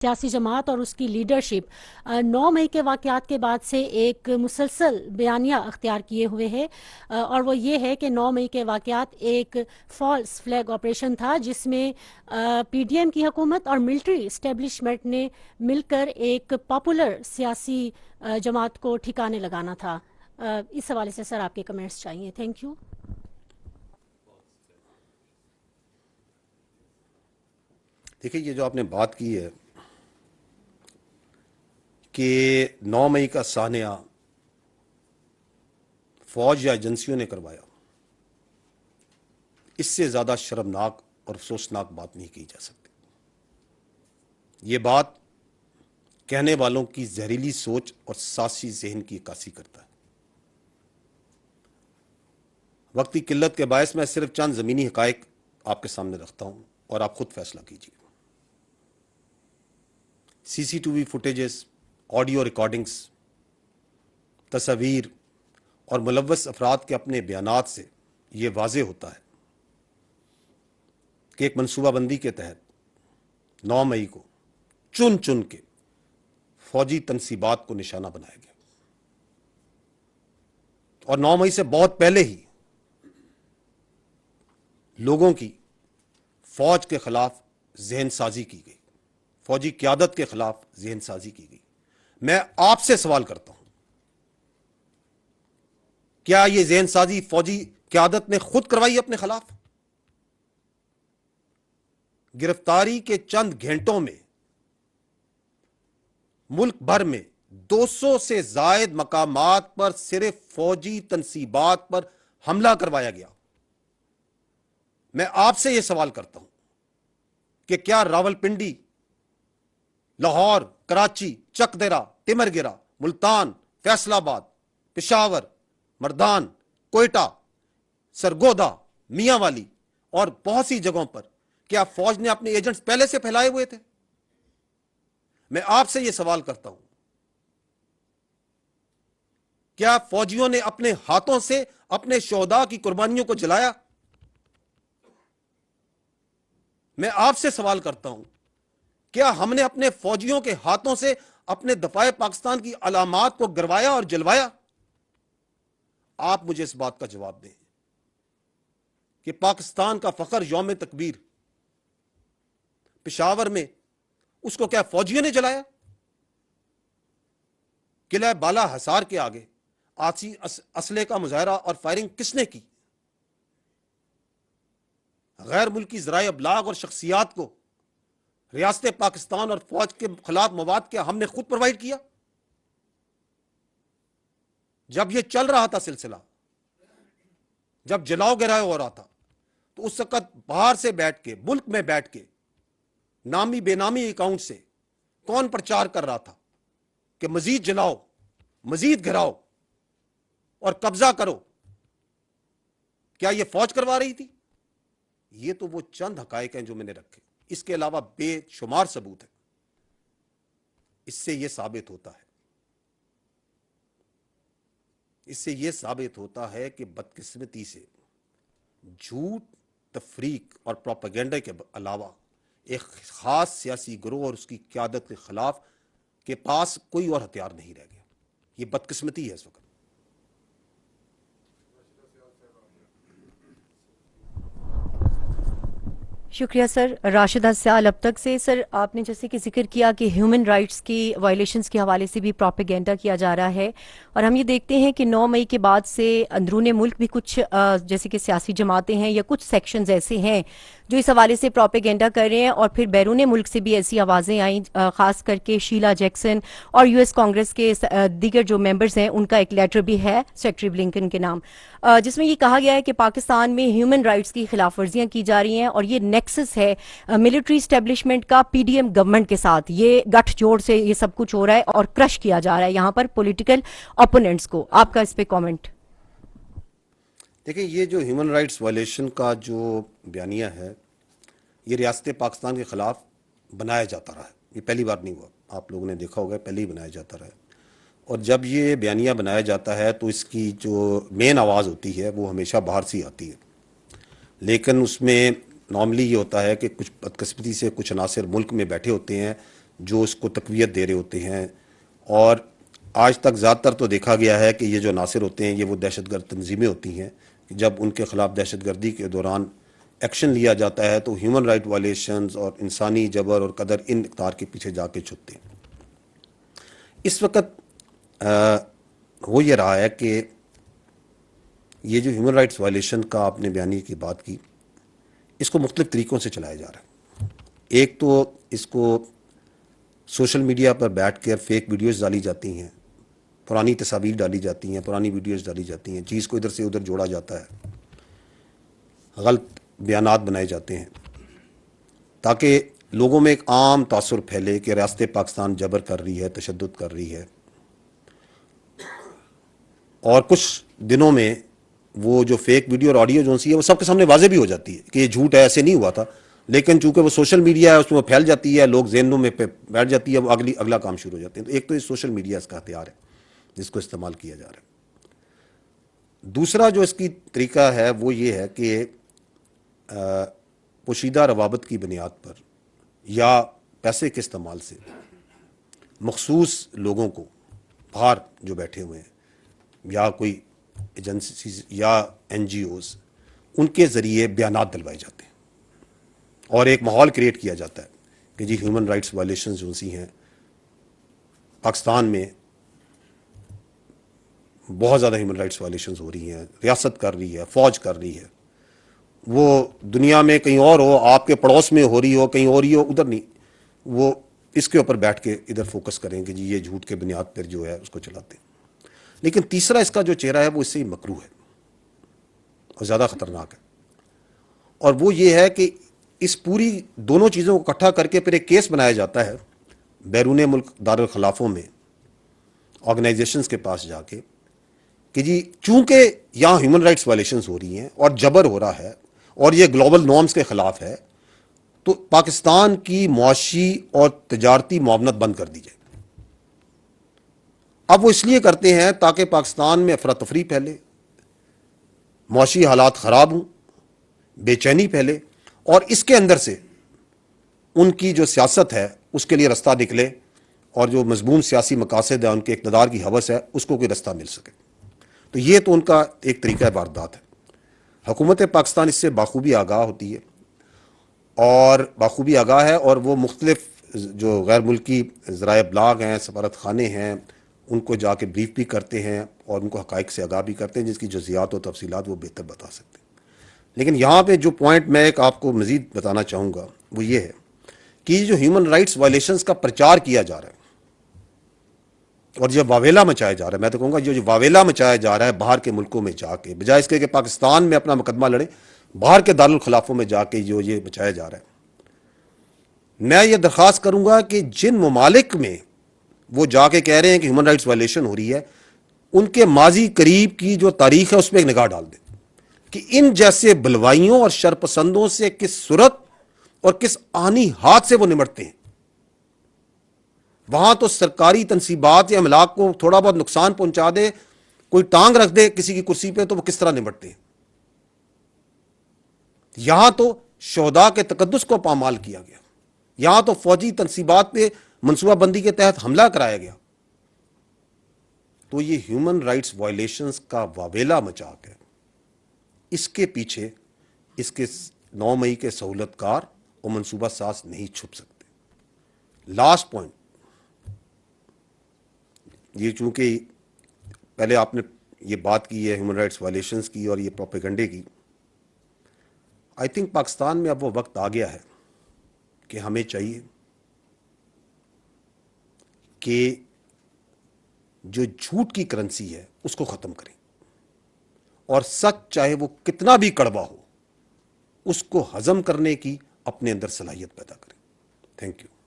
سیاسی جماعت اور اس کی لیڈرشپ 9 مئی کے واقعات کے بعد سے ایک مسلسل بیانیہ اختیار کیے ہوئے ہے، اور وہ یہ ہے کہ 9 مئی کے واقعات ایک فالس فلیگ آپریشن تھا جس میں پی ڈی ایم کی حکومت اور ملٹری اسٹیبلشمنٹ نے مل کر ایک پاپولر سیاسی جماعت کو ٹھکانے لگانا تھا۔ اس حوالے سے سر آپ کے کمنٹس چاہیے۔ Thank you. دیکھیں، یہ جو آپ نے بات کی ہے کہ 9 مئی کا سانحہ فوج یا ایجنسیوں نے کروایا، اس سے زیادہ شرمناک اور افسوسناک بات نہیں کی جا سکتی۔ یہ بات کہنے والوں کی زہریلی سوچ اور سازشی ذہن کی عکاسی کرتا ہے۔ وقت کی قلت کے باعث میں صرف چند زمینی حقائق آپ کے سامنے رکھتا ہوں اور آپ خود فیصلہ کیجیے۔ C C T V footages, audio recordings, تصاویر اور ملوث افراد کے اپنے بیانات سے یہ واضح ہوتا ہے کہ ایک منصوبہ بندی کے تحت 9 مئی کو چن چن کے فوجی تنصیبات کو نشانہ بنایا گیا، اور 9 مئی سے بہت پہلے ہی لوگوں کی فوج کے خلاف ذہن سازی کی گئی، فوجی قیادت کے خلاف ذہن سازی کی گئی۔ میں آپ سے سوال کرتا ہوں، کیا یہ ذہن سازی فوجی قیادت نے خود کروائی اپنے خلاف؟ گرفتاری کے چند گھنٹوں میں ملک بھر میں 200 سے زائد مقامات پر صرف فوجی تنصیبات پر حملہ کروایا گیا۔ میں آپ سے یہ سوال کرتا ہوں کہ کیا راولپنڈی، لاہور، کراچی، چک دیرہ، ٹمر گرہ، ملتان، فیصل آباد، پشاور، مردان، کوئٹہ، سرگودا، میاں والی اور بہت سی جگہوں پر کیا فوج نے اپنے ایجنٹس پہلے سے پھیلائے ہوئے تھے؟ میں آپ سے یہ سوال کرتا ہوں، کیا فوجیوں نے اپنے ہاتھوں سے اپنے شہداء کی قربانیوں کو جلایا؟ میں آپ سے سوال کرتا ہوں، کیا ہم نے اپنے فوجیوں کے ہاتھوں سے اپنے دفاع پاکستان کی علامات کو گروایا اور جلوایا؟ آپ مجھے اس بات کا جواب دیں کہ پاکستان کا فخر یوم تکبیر پشاور میں، اس کو کیا فوجیوں نے جلایا؟ قلعہ بالا حصار کے آگے آتی اسلحے کا مظاہرہ اور فائرنگ کس نے کی؟ غیر ملکی ذرائع ابلاغ اور شخصیات کو ریاست پاکستان اور فوج کے خلاف مواد کیا ہم نے خود پرووائڈ کیا؟ جب یہ چل رہا تھا سلسلہ، جب جلاؤ گراؤ ہو رہا تھا، تو اس وقت باہر سے بیٹھ کے، ملک میں بیٹھ کے، نامی بے نامی اکاؤنٹ سے کون پرچار کر رہا تھا کہ مزید جلاؤ، مزید گھراؤ اور قبضہ کرو؟ کیا یہ فوج کروا رہی تھی؟ یہ تو وہ چند حقائق ہیں جو میں نے رکھے، اس کے علاوہ بے شمار ثبوت ہیں۔ اس سے یہ ثابت ہوتا ہے کہ بدقسمتی سے جھوٹ، تفریق اور پروپیگنڈا کے علاوہ ایک خاص سیاسی گروہ اور اس کی قیادت کے خلاف کے پاس کوئی اور ہتھیار نہیں رہ گیا۔ یہ بدقسمتی ہے اس وقت۔ شکریہ سر۔ راشدہ سیال اب تک سے۔ سر، آپ نے جیسے کہ ذکر کیا کہ ہیومن رائٹس کی وائلیشنز کے حوالے سے بھی پروپیگنڈا کیا جا رہا ہے، اور ہم یہ دیکھتے ہیں کہ 9 مئی کے بعد سے اندرون ملک بھی کچھ جیسے کہ سیاسی جماعتیں ہیں یا کچھ سیکشنز ایسے ہیں جو اس حوالے سے پروپیگنڈا کر رہے ہیں، اور پھر بیرون ملک سے بھی ایسی آوازیں آئیں، خاص کر کے شیلا جیکسن اور یو ایس کانگریس کے دیگر جو ممبرز ہیں ان کا ایک لیٹر بھی ہے سیکٹری بلنکن کے نام، جس میں یہ کہا گیا ہے کہ پاکستان میں ہیومن رائٹس کی خلاف ورزیاں کی جا رہی ہیں، اور یہ نیکسس ہے ملٹری اسٹیبلشمنٹ کا پی ڈی ایم گورنمنٹ کے ساتھ، یہ گٹھ جوڑ سے یہ سب کچھ ہو رہا ہے اور کرش کیا جا رہا ہے یہاں پر پولیٹیکل اپوننٹس کو۔ آپ کا اس پہ کامنٹ؟ دیکھیں، یہ جو ہیومن رائٹس وائلیشن کا جو بیانیہ ہے، یہ ریاست پاکستان کے خلاف بنایا جاتا رہا ہے، یہ پہلی بار نہیں ہوا، آپ لوگوں نے دیکھا ہوگا پہلے ہی بنایا جاتا رہا ہے۔ اور جب یہ بیانیہ بنایا جاتا ہے تو اس کی جو مین آواز ہوتی ہے وہ ہمیشہ باہر سے آتی ہے، لیکن اس میں نارملی یہ ہوتا ہے کہ کچھ بدقسمتی سے کچھ عناصر ملک میں بیٹھے ہوتے ہیں جو اس کو تقویت دے رہے ہوتے ہیں. اور آج تک زیادہ تر تو دیکھا گیا ہے کہ یہ جو عناصر ہوتے ہیں یہ وہ دہشت گرد تنظیمیں ہوتی ہیں. جب ان کے خلاف دہشت گردی کے دوران ایکشن لیا جاتا ہے تو ہیومن رائٹ وائلیشنز اور انسانی جبر اور قدر ان اقدار کے پیچھے جا کے چھپتے ہیں. اس وقت ہو یہ رہا ہے کہ یہ جو ہیومن رائٹس وائلیشن کا آپ نے بیانیے کی بات کی، اس کو مختلف طریقوں سے چلایا جا رہا ہے. ایک تو اس کو سوشل میڈیا پر بیٹھ کر فیک ویڈیوز ڈالی جاتی ہیں، پرانی تصاویر ڈالی جاتی ہیں، پرانی ویڈیوز ڈالی جاتی ہیں، چیز کو ادھر سے ادھر جوڑا جاتا ہے، غلط بیانات بنائے جاتے ہیں تاکہ لوگوں میں ایک عام تاثر پھیلے کہ ریاست پاکستان جبر کر رہی ہے، تشدد کر رہی ہے. اور کچھ دنوں میں وہ جو فیک ویڈیو اور آڈیو جو سی ہے وہ سب کے سامنے واضح بھی ہو جاتی ہے کہ یہ جھوٹ ہے، ایسے نہیں ہوا تھا. لیکن چونکہ وہ سوشل میڈیا ہے اس میں وہ پھیل جاتی ہے، لوگ ذہنوں میں بیٹھ جاتی ہے، وہ اگلا کام شروع ہو جاتے ہیں. تو ایک تو یہ سوشل میڈیا اس کا ہتھیار ہے جس کو استعمال کیا جا رہا ہے. دوسرا جو اس کی طریقہ ہے وہ یہ ہے کہ پوشیدہ روابط کی بنیاد پر یا پیسے کے استعمال سے مخصوص لوگوں کو باہر جو بیٹھے ہوئے ہیں یا کوئی ایجنسیز یا این جی اوز، ان کے ذریعے بیانات دلوائے جاتے ہیں اور ایک ماحول کریٹ کیا جاتا ہے کہ جی ہیومن رائٹس وائلیشنز جو سی ہیں پاکستان میں بہت زیادہ ہیومن رائٹس وائلیشنز ہو رہی ہیں، ریاست کر رہی ہے، فوج کر رہی ہے. وہ دنیا میں کہیں اور ہو، آپ کے پڑوس میں ہو رہی ہو، کہیں اور ہی ہو، ادھر نہیں. وہ اس کے اوپر بیٹھ کے ادھر فوکس کریں کہ جی یہ جھوٹ کے بنیاد پر جو ہے اس کو چلاتے ہیں. لیکن تیسرا اس کا جو چہرہ ہے وہ اس سے ہی مکروہ ہے اور زیادہ خطرناک ہے. اور وہ یہ ہے کہ اس پوری دونوں چیزوں کو اکٹھا کر کے پھر ایک کیس بنایا جاتا ہے بیرون ملک دارالخلافوں میں، آرگنائزیشنز کے پاس جا کے کہ جی چونکہ یہاں ہیومن رائٹس وائلیشنز ہو رہی ہیں اور جبر ہو رہا ہے اور یہ گلوبل نارمز کے خلاف ہے، تو پاکستان کی معاشی اور تجارتی معاونت بند کر دی جائے. اب وہ اس لیے کرتے ہیں تاکہ پاکستان میں افراتفری پھیلے، معاشی حالات خراب ہوں، بے چینی پھیلے، اور اس کے اندر سے ان کی جو سیاست ہے اس کے لیے رستہ نکلے اور جو مضمون سیاسی مقاصد ہے، ان کے اقتدار کی ہوس ہے، اس کو کوئی رستہ مل سکے. تو یہ تو ان کا ایک طریقہ واردات ہے. حکومت پاکستان اس سے بخوبی آگاہ ہوتی ہے اور بخوبی آگاہ ہے، اور وہ مختلف جو غیر ملکی ذرائع ابلاغ ہیں، سفارت خانے ہیں، ان کو جا کے بریف بھی کرتے ہیں اور ان کو حقائق سے آگاہ بھی کرتے ہیں جس کی جزیات و تفصیلات وہ بہتر بتا سکتے ہیں. لیکن یہاں پہ جو پوائنٹ میں ایک آپ کو مزید بتانا چاہوں گا وہ یہ ہے کہ یہ جو ہیومن رائٹس وائلیشنز کا پرچار کیا جا رہا ہے اور جو واویلا مچایا جا رہا ہے، میں تو کہوں گا جو واویلا مچایا جا رہا ہے باہر کے ملکوں میں جا کے، بجائے اس کے کہ پاکستان میں اپنا مقدمہ لڑے، باہر کے دارالخلافوں میں جا کے جو یہ مچایا جا رہا ہے. میں یہ درخواست کروں گا کہ جن ممالک میں وہ جا کے کہہ رہے ہیں کہ ہیومن رائٹس وائلیشن ہو رہی ہے، ان کے ماضی قریب کی جو تاریخ ہے اس میں ایک نگاہ ڈال دیں کہ ان جیسے بلوائیوں اور شرپسندوں سے کس صورت اور کس آنی ہاتھ سے وہ نمٹتے ہیں. وہاں تو سرکاری تنصیبات یا املاک کو تھوڑا بہت نقصان پہنچا دے، کوئی ٹانگ رکھ دے کسی کی کرسی پہ، تو وہ کس طرح نمٹتے ہیں. یہاں تو شہداء کے تقدس کو پامال کیا گیا، یہاں تو فوجی تنصیبات پہ منصوبہ بندی کے تحت حملہ کرایا گیا. تو یہ ہیومن رائٹس وائلیشنز کا واویلا مچا کے اس کے پیچھے اس کے 9 مئی کے سہولت کار اور منصوبہ ساز نہیں چھپ سکتے. لاسٹ پوائنٹ یہ، چونکہ پہلے آپ نے یہ بات کی ہے ہیومن رائٹس وائلیشنز کی اور یہ پروپیگنڈے کی، آئی تھنک پاکستان میں اب وہ وقت آ گیا ہے کہ ہمیں چاہیے کہ جو جھوٹ کی کرنسی ہے اس کو ختم کریں اور سچ چاہے وہ کتنا بھی کڑوا ہو اس کو ہضم کرنے کی اپنے اندر صلاحیت پیدا کریں. Thank you.